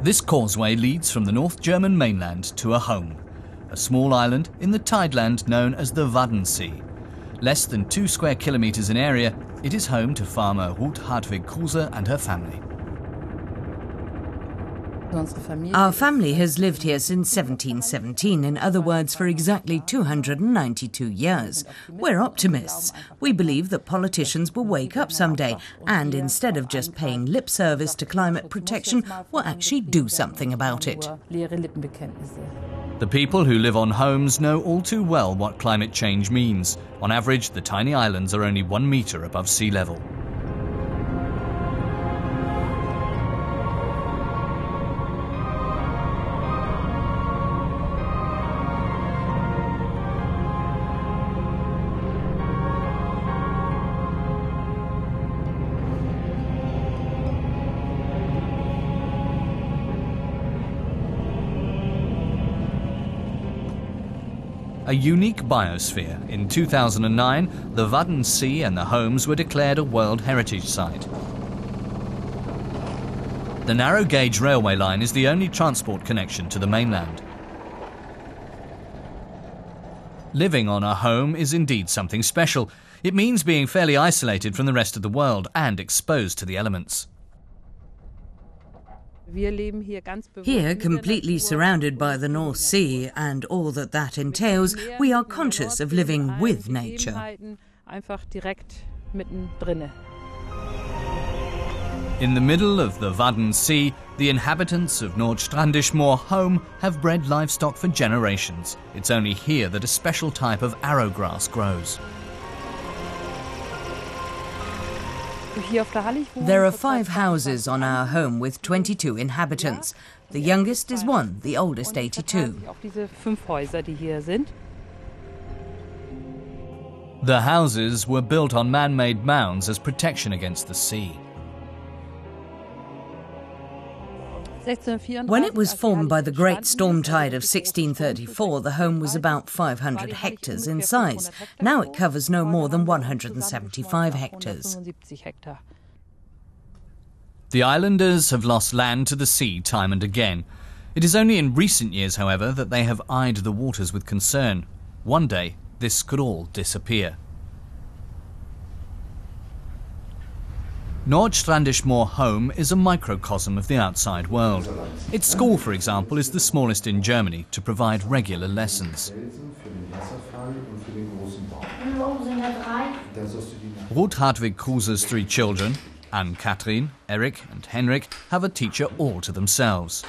This causeway leads from the North German mainland to a home, a small island in the tideland known as the Waddensee. Less than 2 square kilometres in area, it is home to farmer Ruth Hartwig Kruse and her family. Our family has lived here since 1717, in other words, for exactly 292 years. We're optimists. We believe that politicians will wake up someday and, instead of just paying lip service to climate protection, will actually do something about it. The people who live on homes know all too well what climate change means. On average, the tiny islands are only 1 metre above sea level. A unique biosphere. In 2009, the Waddensee and the Homes were declared a World Heritage Site. The narrow gauge railway line is the only transport connection to the mainland. Living on a home is indeed something special. It means being fairly isolated from the rest of the world and exposed to the elements. Here, completely surrounded by the North Sea and all that entails, we are conscious of living with nature. In the middle of the Waddensee, the inhabitants of Nordstrandischmoor Home have bred livestock for generations. It's only here that a special type of arrowgrass grows. There are 5 houses on our home with 22 inhabitants. The youngest is 1, the oldest 82. The houses were built on man-made mounds as protection against the sea. When it was formed by the Great Storm Tide of 1634, the home was about 500 hectares in size. Now it covers no more than 175 hectares. The islanders have lost land to the sea time and again. It is only in recent years, however, that they have eyed the waters with concern. One day, this could all disappear. Nordstrandischmoor Home is a microcosm of the outside world. Its school, for example, is the smallest in Germany to provide regular lessons. Ruth Hartwig Kruse's 3 children, Anne-Kathrin, Eric and Henrik, have a teacher all to themselves.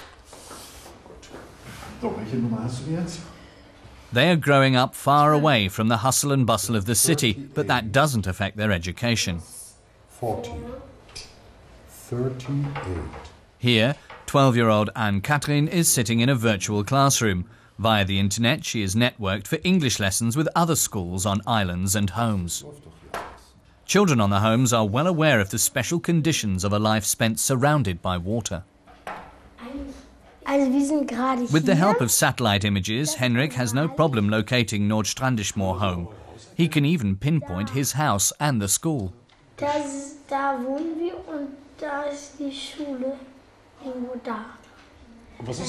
They are growing up far away from the hustle and bustle of the city, but that doesn't affect their education. 40. 38. Here, 12-year-old Anne-Kathrin is sitting in a virtual classroom. Via the internet, she is networked for English lessons with other schools on islands and homes. Children on the homes are well aware of the special conditions of a life spent surrounded by water. With the help of satellite images, Henrik has no problem locating Nordstrandischmoor Home. He can even pinpoint his house and the school. Da wohnen wir und da ist die Schule irgendwo da.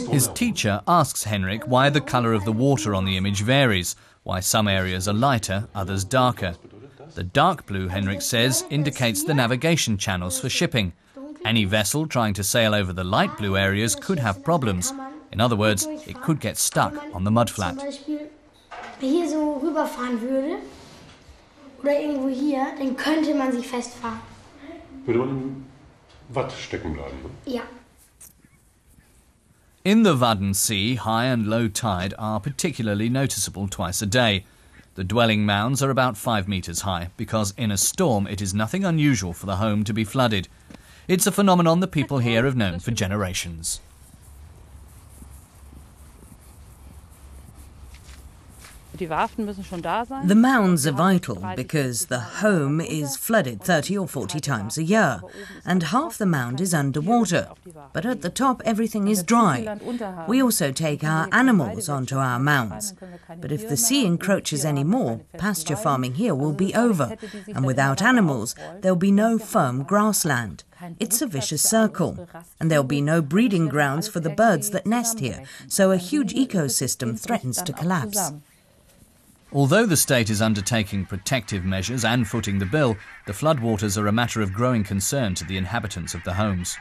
His teacher asks Henrik why the colour of the water on the image varies, why some areas are lighter, others darker. The dark blue, Henrik says, indicates the navigation channels for shipping. Any vessel trying to sail over the light blue areas could have problems. In other words, it could get stuck on the mudflat. Hier so rüberfahren würde oder irgendwo hier, dann könnte man sich festfahren. Würde man im Watt stecken bleiben, ne? Ja. In the Waddensee, high and low tide are particularly noticeable twice a day. The dwelling mounds are about 5 metres high, because in a storm it is nothing unusual for the home to be flooded. It's a phenomenon the people here have known for generations. The mounds are vital because the home is flooded 30 or 40 times a year, and half the mound is underwater. But at the top, everything is dry. We also take our animals onto our mounds. But if the sea encroaches any more, pasture farming here will be over, and without animals, there'll be no firm grassland. It's a vicious circle, and there'll be no breeding grounds for the birds that nest here, so a huge ecosystem threatens to collapse. Although the state is undertaking protective measures and footing the bill, the floodwaters are a matter of growing concern to the inhabitants of the homes.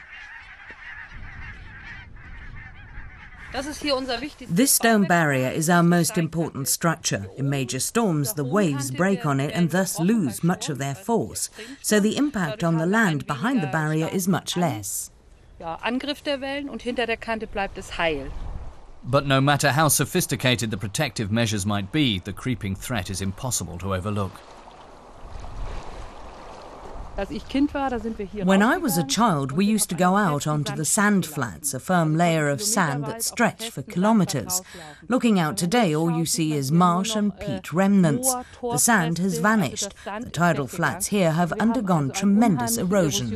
This stone barrier is our most important structure. In major storms, the waves break on it and thus lose much of their force, so the impact on the land behind the barrier is much less. But no matter how sophisticated the protective measures might be, the creeping threat is impossible to overlook. When I was a child, we used to go out onto the sand flats, a firm layer of sand that stretched for kilometres. Looking out today, all you see is marsh and peat remnants. The sand has vanished. The tidal flats here have undergone tremendous erosion.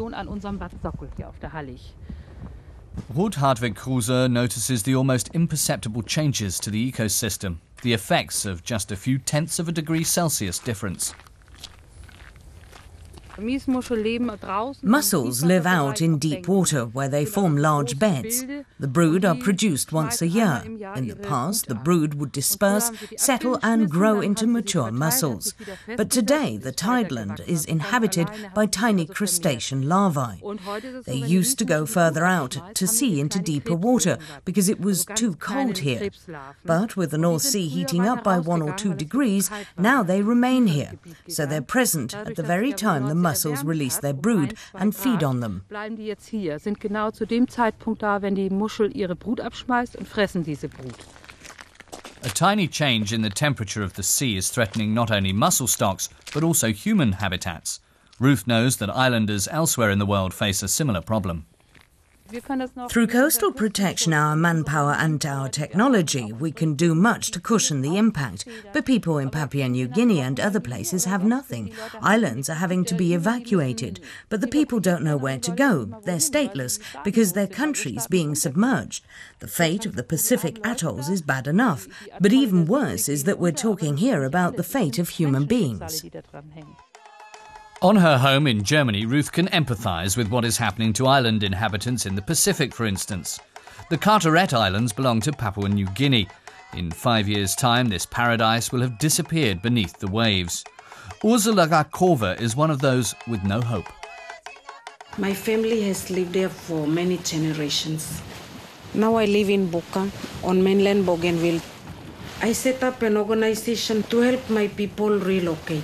Ruth Hartwig Kruse notices the almost imperceptible changes to the ecosystem, the effects of just a few tenths of a degree Celsius difference. Mussels live out in deep water where they form large beds. The brood are produced once a year. In the past, the brood would disperse, settle and grow into mature mussels. But today, the tideland is inhabited by tiny crustacean larvae. They used to go further out to sea into deeper water because it was too cold here. But with the North Sea heating up by 1 or 2 degrees, now they remain here. So they're present at the very time the mussels release their brood and feed on them. A tiny change in the temperature of the sea is threatening not only mussel stocks, but also human habitats. Ruth knows that islanders elsewhere in the world face a similar problem. Through coastal protection, our manpower and our technology, we can do much to cushion the impact. But people in Papua New Guinea and other places have nothing. Islands are having to be evacuated, but the people don't know where to go. They're stateless because their country's being submerged. The fate of the Pacific atolls is bad enough, but even worse is that we're talking here about the fate of human beings. On her home in Germany, Ruth can empathise with what is happening to island inhabitants in the Pacific, for instance. The Carteret Islands belong to Papua New Guinea. In 5 years' time, this paradise will have disappeared beneath the waves. Ursula Rakova is one of those with no hope. My family has lived there for many generations. Now I live in Boka, on mainland Bougainville. I set up an organization to help my people relocate.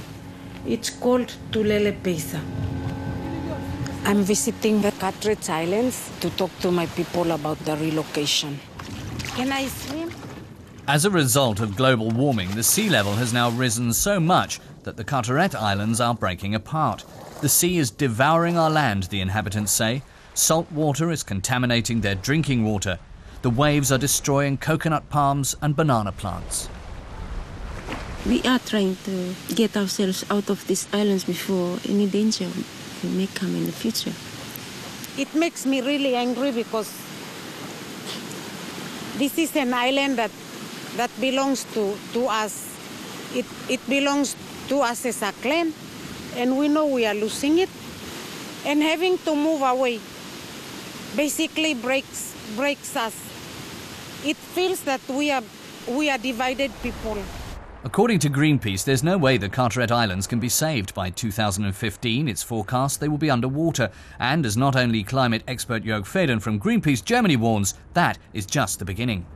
It's called Tulele Pesa. I'm visiting the Carteret Islands to talk to my people about the relocation. Can I swim? As a result of global warming, the sea level has now risen so much that the Carteret Islands are breaking apart. The sea is devouring our land, the inhabitants say. Salt water is contaminating their drinking water. The waves are destroying coconut palms and banana plants. We are trying to get ourselves out of these islands before any danger may come in the future. It makes me really angry because this is an island that belongs to us. It belongs to us as a clan, and we know we are losing it. And having to move away basically breaks us. It feels that we are divided people. According to Greenpeace, there's no way the Carteret Islands can be saved. By 2015, it's forecast they will be underwater. And as not only climate expert Jörg Federn from Greenpeace Germany warns, that is just the beginning.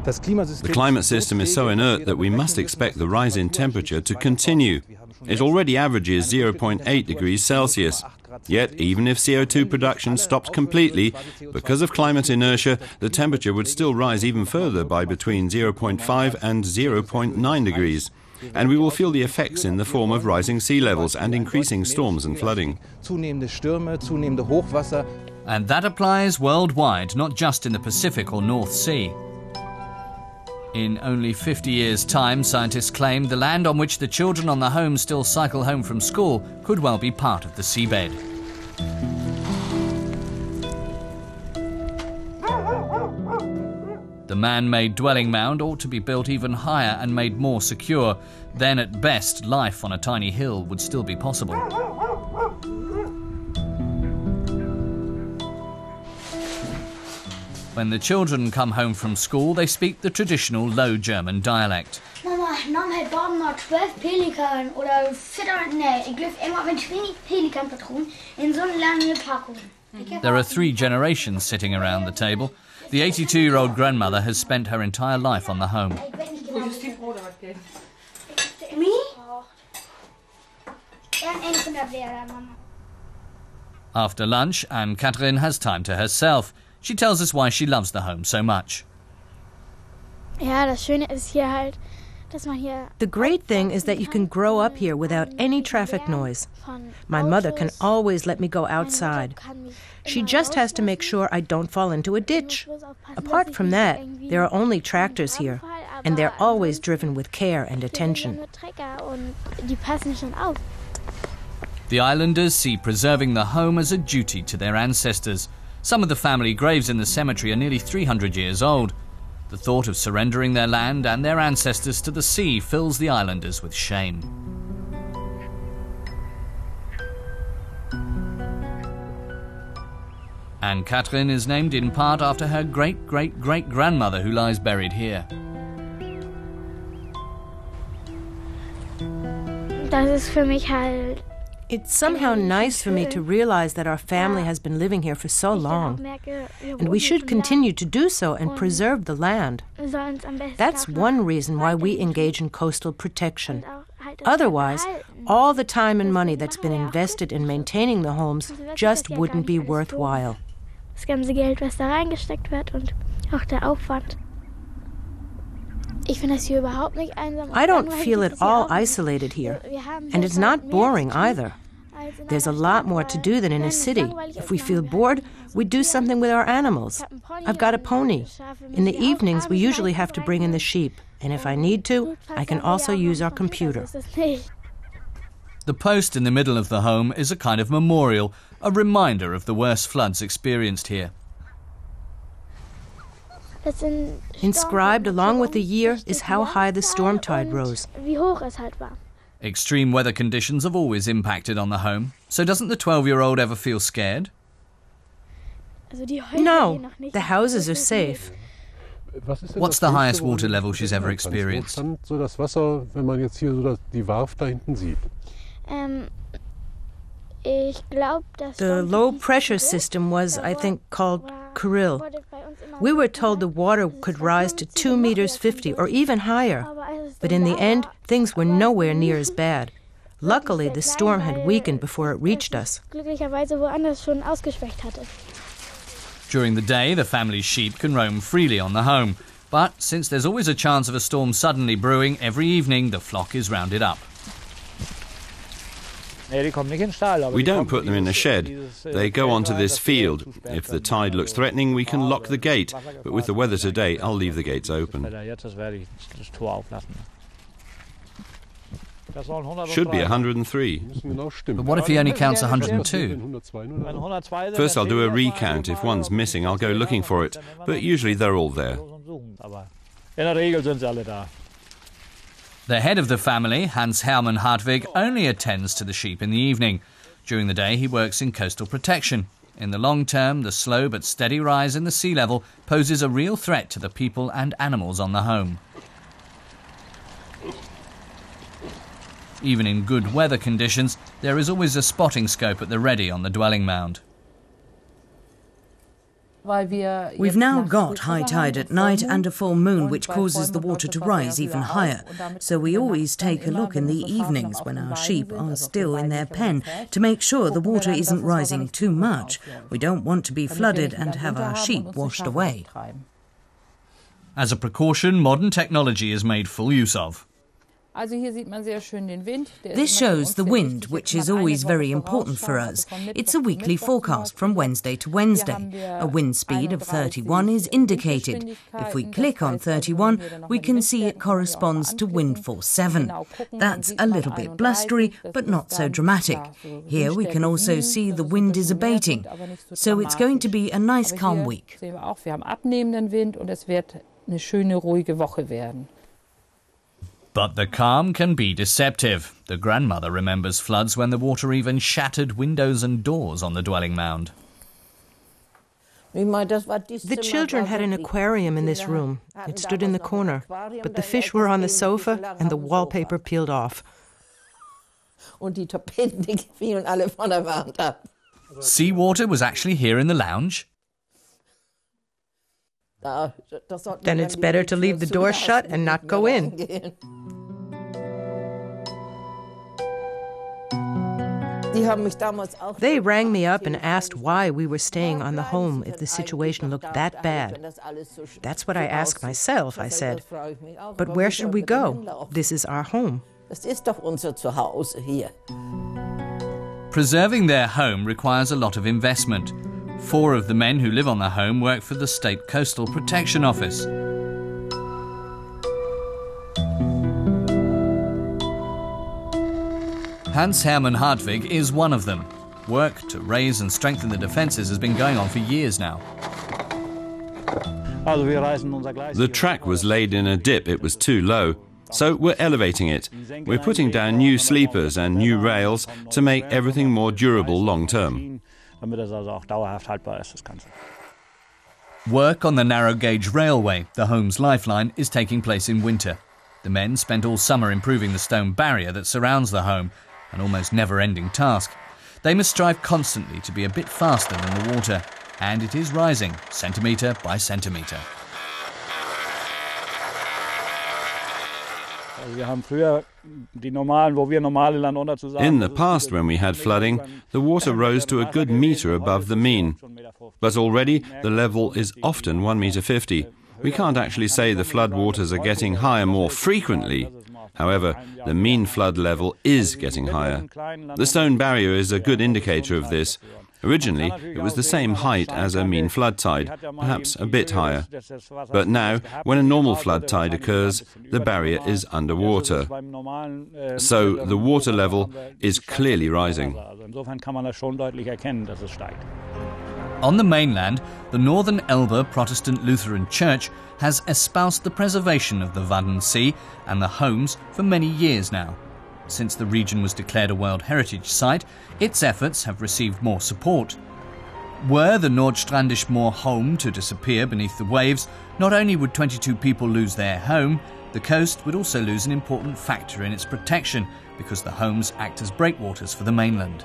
The climate system is so inert that we must expect the rise in temperature to continue. It already averages 0.8 degrees Celsius. Yet, even if CO2 production stopped completely, because of climate inertia, the temperature would still rise even further by between 0.5 and 0.9 degrees. And we will feel the effects in the form of rising sea levels and increasing storms and flooding. And that applies worldwide, not just in the Pacific or North Sea. In only 50 years' time, scientists claim the land on which the children on the home still cycle home from school could well be part of the seabed. The man-made dwelling mound ought to be built even higher and made more secure. Then, at best, life on a tiny hill would still be possible. When the children come home from school, they speak the traditional Low German dialect. Mama, nam het Baum noch 12 Pelikan oder 4, nee, ich glaube immer mit 20 Pelikanpatronen in so eine lange Packung. There are 3 generations sitting around the table. The 82-year-old grandmother has spent her entire life on the home. After lunch, Anne-Catherine has time to herself. She tells us why she loves the home so much. Ja, das Schöne ist hier halt, dass man hier. The great thing is that you can grow up here without any traffic noise. My mother can always let me go outside. She just has to make sure I don't fall into a ditch. Apart from that, there are only tractors here, and they're always driven with care and attention. The islanders see preserving the home as a duty to their ancestors. Some of the family graves in the cemetery are nearly 300 years old. The thought of surrendering their land and their ancestors to the sea fills the islanders with shame. Anne-Catherine is named in part after her great-great-great-grandmother who lies buried here. Das ist für mich halt. It's somehow nice for me to realize that our family has been living here for so long, and we should continue to do so and preserve the land. That's one reason why we engage in coastal protection. Otherwise, all the time and money that's been invested in maintaining the homes just wouldn't be worthwhile. Das ganze Geld, was da reingesteckt wird und auch der Aufwand. Ich finde das hier überhaupt nicht einsam. I don't feel at all isolated here, and it's not boring either. There's a lot more to do than in a city. If we feel bored, we do something with our animals. I've got a pony. In the evenings, we usually have to bring in the sheep, and if I need to, I can also use our computer. The post in the middle of the home is a kind of memorial, a reminder of the worst floods experienced here. Inscribed along with the year is how high the storm tide rose. Extreme weather conditions have always impacted on the home, so doesn't the 12-year-old ever feel scared? No, the houses are safe. What's the highest water level she's ever experienced? The low-pressure system was, I think, called Kirill. We were told the water could rise to 2.50 meters or even higher, but in the end, things were nowhere near as bad. Luckily, the storm had weakened before it reached us. During the day, the family's sheep can roam freely on the home, but since there's always a chance of a storm suddenly brewing, every evening the flock is rounded up. We don't put them in a shed. They go onto this field. If the tide looks threatening, we can lock the gate. But with the weather today, I'll leave the gates open. Should be 103. But what if he only counts 102? First I'll do a recount. If one's missing, I'll go looking for it. But usually they're all there. The head of the family, Hans-Hermann Hartwig, only attends to the sheep in the evening. During the day, he works in coastal protection. In the long term, the slow but steady rise in the sea level poses a real threat to the people and animals on the home. Even in good weather conditions, there is always a spotting scope at the ready on the dwelling mound. We've now got high tide at night and a full moon, which causes the water to rise even higher. So we always take a look in the evenings when our sheep are still in their pen to make sure the water isn't rising too much. We don't want to be flooded and have our sheep washed away. As a precaution, modern technology is made full use of. This shows the wind, which is always very important for us. It's a weekly forecast from Wednesday to Wednesday. A wind speed of 31 is indicated. If we click on 31, we can see it corresponds to wind force 7. That's a little bit blustery, but not so dramatic. Here we can also see the wind is abating. So it's going to be a nice calm week. But the calm can be deceptive. The grandmother remembers floods when the water even shattered windows and doors on the dwelling mound. The children had an aquarium in this room. It stood in the corner, but the fish were on the sofa and the wallpaper peeled off. Seawater was actually here in the lounge? Then it's better to leave the door shut and not go in. They rang me up and asked why we were staying on the home if the situation looked that bad. That's what I asked myself, I said. But where should we go? This is our home. Preserving their home requires a lot of investment. 4 of the men who live on the home work for the State Coastal Protection Office. Hans-Hermann Hartwig is one of them. Work to raise and strengthen the defences has been going on for years now. The track was laid in a dip, it was too low, so we're elevating it. We're putting down new sleepers and new rails to make everything more durable long term. Work on the narrow gauge railway, the home's lifeline, is taking place in winter. The men spent all summer improving the stone barrier that surrounds the home, an almost never-ending task. They must strive constantly to be a bit faster than the water, and it is rising, centimetre by centimetre. In the past, when we had flooding, the water rose to a good metre above the mean. But already the level is often 1,50 metres. We can't actually say the flood waters are getting higher more frequently. However, the mean flood level is getting higher. The stone barrier is a good indicator of this. Originally, it was the same height as a mean flood tide, perhaps a bit higher. But now, when a normal flood tide occurs, the barrier is underwater. So the water level is clearly rising. On the mainland, the Northern Elbe Protestant Lutheran Church has espoused the preservation of the Wadden Sea and the homes for many years now. Since the region was declared a World Heritage Site, its efforts have received more support. Were the Nordstrandisch Moor home to disappear beneath the waves, not only would 22 people lose their home, the coast would also lose an important factor in its protection because the homes act as breakwaters for the mainland.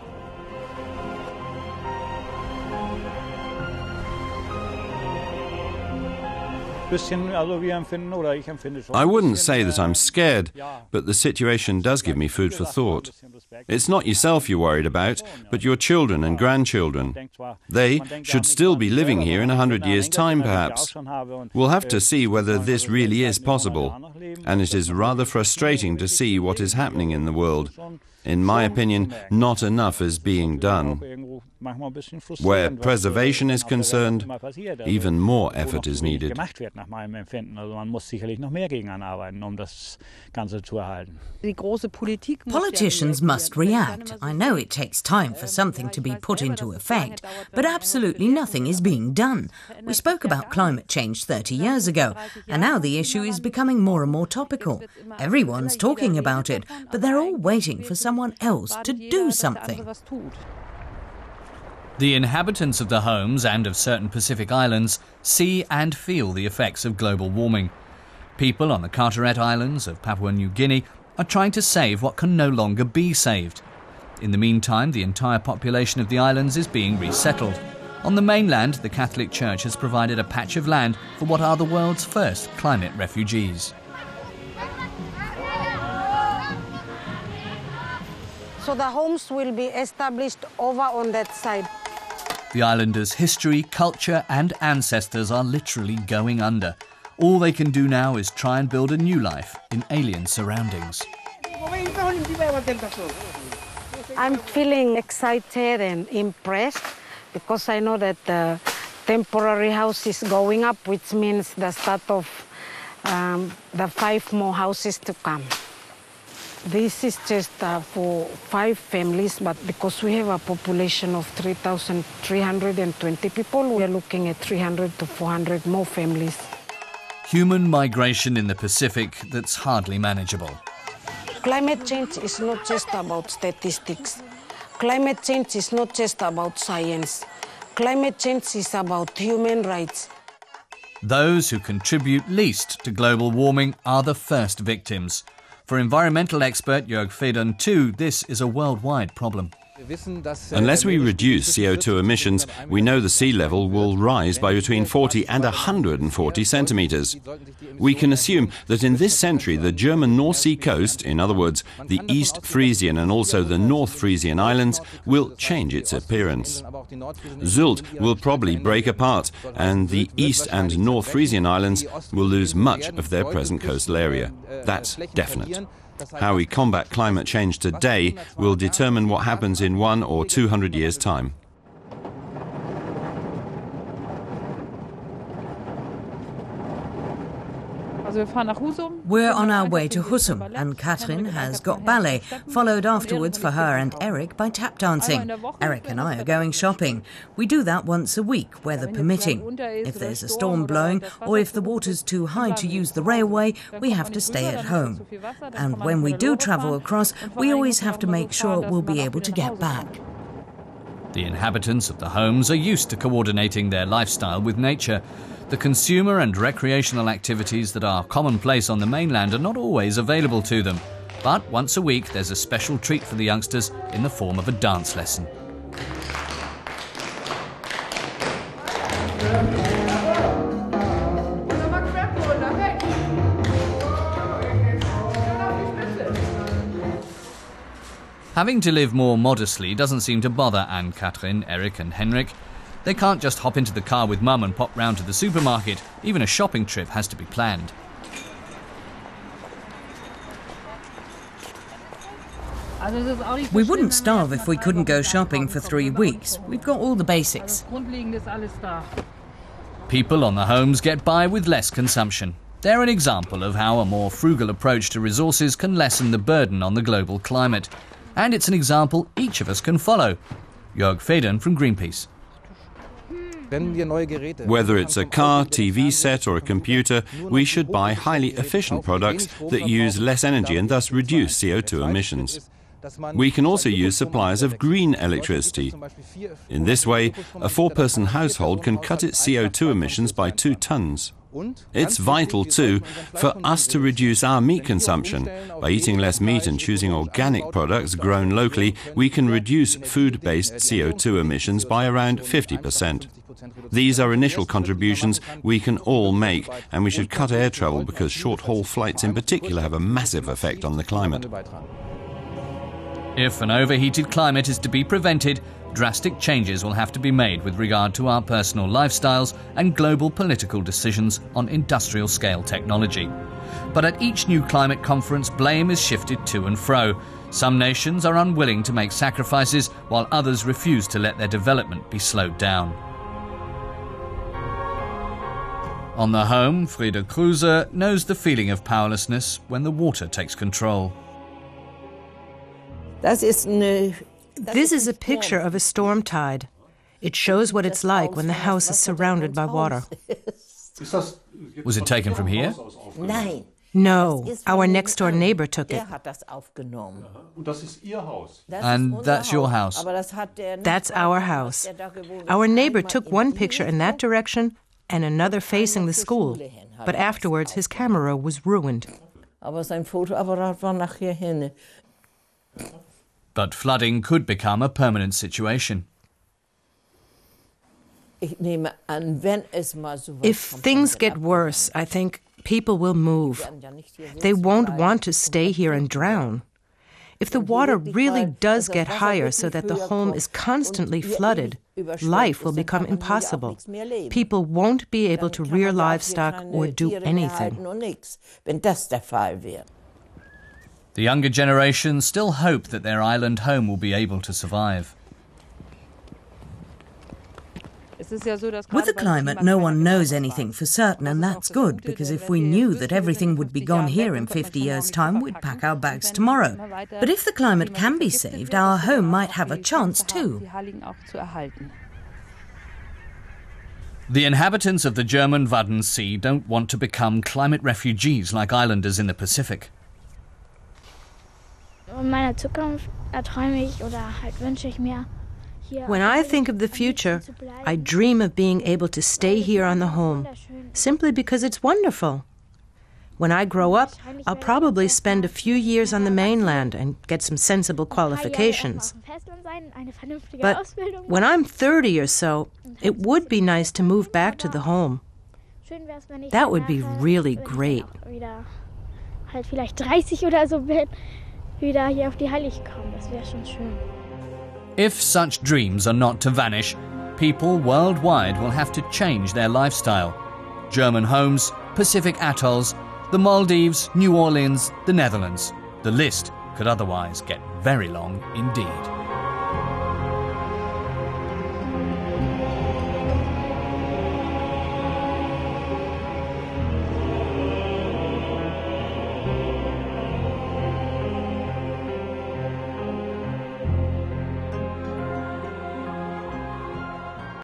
I wouldn't say that I'm scared, but the situation does give me food for thought. It's not yourself you're worried about, but your children and grandchildren. They should still be living here in 100 years' time, perhaps. We'll have to see whether this really is possible. And it is rather frustrating to see what is happening in the world. In my opinion, not enough is being done. Where preservation is concerned, even more effort is needed. Politicians must react. I know it takes time for something to be put into effect, but absolutely nothing is being done. We spoke about climate change 30 years ago, and now the issue is becoming more and more topical. Everyone's talking about it, but they're all waiting for someone else to do something. The inhabitants of the homes and of certain Pacific islands see and feel the effects of global warming. People on the Carteret Islands of Papua New Guinea are trying to save what can no longer be saved. In the meantime, the entire population of the islands is being resettled. On the mainland, the Catholic Church has provided a patch of land for what are the world's first climate refugees. So the homes will be established over on that side. The islanders' history, culture and ancestors are literally going under. All they can do now is try and build a new life in alien surroundings. I'm feeling excited and impressed because I know that the temporary house is going up, which means the start of the 5 more houses to come. This is just for 5 families, but because we have a population of 3,320 people, we are looking at 300 to 400 more families. Human migration in the Pacific that's hardly manageable. Climate change is not just about statistics. Climate change is not just about science. Climate change is about human rights. Those who contribute least to global warming are the first victims. For environmental expert Jörg Federn too, this is a worldwide problem. Unless we reduce CO2 emissions, we know the sea level will rise by between 40 and 140 centimetres. We can assume that in this century the German North Sea coast, in other words, the East Frisian and also the North Frisian Islands, will change its appearance. Sylt will probably break apart, and the East and North Frisian Islands will lose much of their present coastal area. That's definite. How we combat climate change today will determine what happens in 100 or 200 years' time. We're on our way to Husum, and Katrin has got ballet, followed afterwards for her and Eric by tap dancing. Eric and I are going shopping. We do that once a week, weather permitting. If there's a storm blowing, or if the water's too high to use the railway, we have to stay at home. And when we do travel across, we always have to make sure we'll be able to get back. The inhabitants of the homes are used to coordinating their lifestyle with nature. The consumer and recreational activities that are commonplace on the mainland are not always available to them. But once a week there's a special treat for the youngsters in the form of a dance lesson. Having to live more modestly doesn't seem to bother Anne-Katrin, Eric and Henrik. They can't just hop into the car with mum and pop round to the supermarket. Even a shopping trip has to be planned. We wouldn't starve if we couldn't go shopping for 3 weeks. We've got all the basics. People on the homes get by with less consumption. They're an example of how a more frugal approach to resources can lessen the burden on the global climate. And it's an example each of us can follow. Jörg Federn from Greenpeace. Whether it's a car, TV set or a computer, we should buy highly efficient products that use less energy and thus reduce CO2 emissions. We can also use suppliers of green electricity. In this way, a 4-person household can cut its CO2 emissions by 2 tons. It's vital, too, for us to reduce our meat consumption. By eating less meat and choosing organic products grown locally, we can reduce food-based CO2 emissions by around 50%. These are initial contributions we can all make, and we should cut air travel because short-haul flights in particular have a massive effect on the climate. If an overheated climate is to be prevented, drastic changes will have to be made with regard to our personal lifestyles and global political decisions on industrial-scale technology. But at each new climate conference, blame is shifted to and fro. Some nations are unwilling to make sacrifices, while others refuse to let their development be slowed down. On the home, Frieda Kruse knows the feeling of powerlessness when the water takes control. This is a picture of a storm tide. It shows what it's like when the house is surrounded by water. Was it taken from here? No, our next-door neighbor took it. And that's your house? That's our house. Our neighbor took one picture in that direction and another facing the school, but afterwards his camera was ruined. But flooding could become a permanent situation. If things get worse, I think people will move. They won't want to stay here and drown. If the water really does get higher so that the home is constantly flooded, life will become impossible. People won't be able to rear livestock or do anything. The younger generation still hope that their island home will be able to survive. With the climate, no one knows anything for certain, and that's good, because if we knew that everything would be gone here in 50 years' time, we'd pack our bags tomorrow. But if the climate can be saved, our home might have a chance too. The inhabitants of the German Wadden Sea don't want to become climate refugees like islanders in the Pacific. When I think of the future, I dream of being able to stay here on the home, simply because it's wonderful. When I grow up, I'll probably spend a few years on the mainland and get some sensible qualifications. But when I'm 30 or so, it would be nice to move back to the home. That would be really great. If such dreams are not to vanish, people worldwide will have to change their lifestyle. German homes, Pacific atolls, the Maldives, New Orleans, the Netherlands. The list could otherwise get very long indeed.